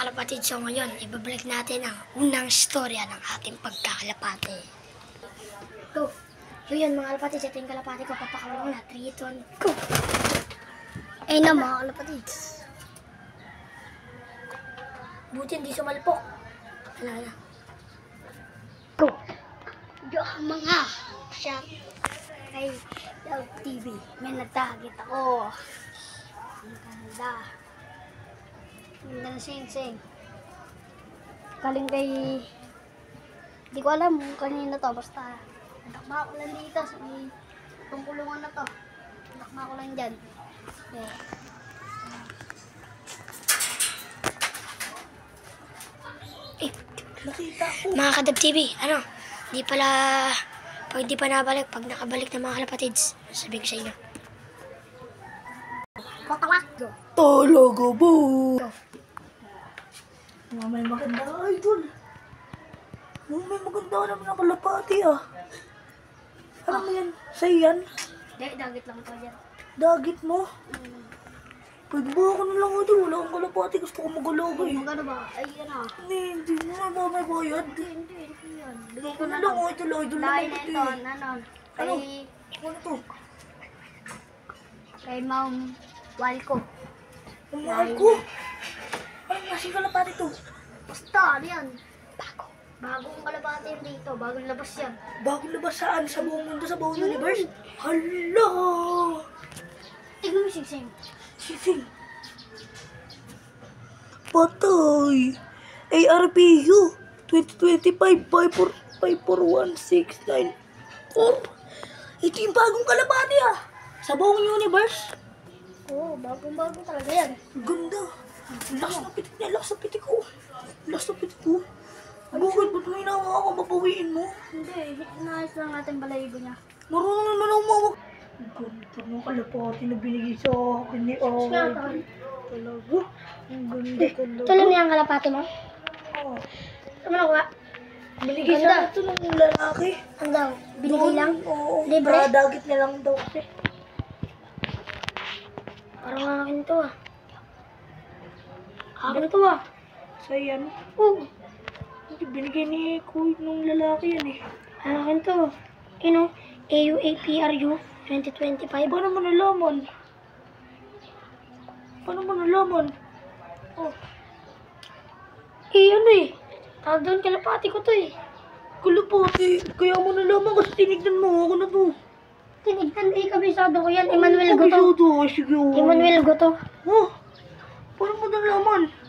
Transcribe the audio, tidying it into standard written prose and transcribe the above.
mga kalapatid, so ngayon, ibabalik natin ang unang istorya ng ating pagkakalapate. Go! So yun mga kalapatid, ito yung kalapate ko, papakawalan ko na. 3, 2, 1, go! Eh na mga kalapatid. Buti hindi sumalpok. Wala na. Go! Yo mga siya kay Love TV. May nagtagit ako. Ang ganda. Ganda na sing-sing. Galing kay... Hindi ko alam kung kanina to. Basta natakma ko lang dito sa may pangkulungan na to. Natakma ko lang dyan. Okay. Nakita ko. Mga Kadab TV, ano? Di pala... Pag di pa nabalik, pag nakabalik na mga kalapatids, sabihin ko sa inyo. Kotawak! Go! Talaga ba? Go! May maganda ka, idol. May maganda ka naman ang kalapati ah. Alam mo yan? Sa'yo yan? Hindi, dagit lang ito dyan. Dagit mo? Pwede ba ako na lang idol? Wala akong kalapati. Gusto ko magalaga eh. Magano ba? Ay, yan ah. Hindi mo may bayad. Hindi yan. Bigay ko Ano na lang lang. idol? Idol Lain naman na ito ito, eh. nanon. Ano? Kay, Ano to? kay Ma'am Walco. Ang mahal ko. Anong klaseng kalapati to? Basta, ano yan? Bago. Bagong kalapate yan dito. Bagong labas yan. Bagong labas saan? Sa buong mundo, sa buong universe? Hala! Tignan mo sing-sing. Sising. Patay. ARPU 2025 54169 Ito yung bagong kalapati ah. Sa buong universe. Oo, bagong-bago talaga yan. Ganda. Lakas ng pitik niya. Lakas ng pitik ko. Lakas ng pitik ko. Bakit? Ba't mo hinawa ka? Mapawiin mo? Hindi, inaayos lang natin balayibo niya. Marunong naman ako mawag. Ganda ng kalapati na binigay sa akin ni Awad. Talaga. Ang ganda talaga. Tuloy mo yung kalapate mo? Oh. Ano mo nakuha? Binigay Ganda. sa ito ng lalaki. Ano daw? Binigay Doon, lang? Oo. Libre? Dagit na lang daw kasi. Parang akin to ah. Akin to ah. So yan. Oo. Hindi binigay ni Kuy nung lalaki yan eh. Akin to. Ano? AUAPRU 2025. Paano mo nalaman? Paano mo nalaman? Oh. Ano eh. Tawag doon kalapati ko to eh. Kalapati. Kaya mo nalaman kasi tinignan mo ako na to. Tinignan eh, kabisado ko yan. Emmanuel Goto. Kabisado. Sige. Emmanuel Goto. Oh. Paano mo nalaman?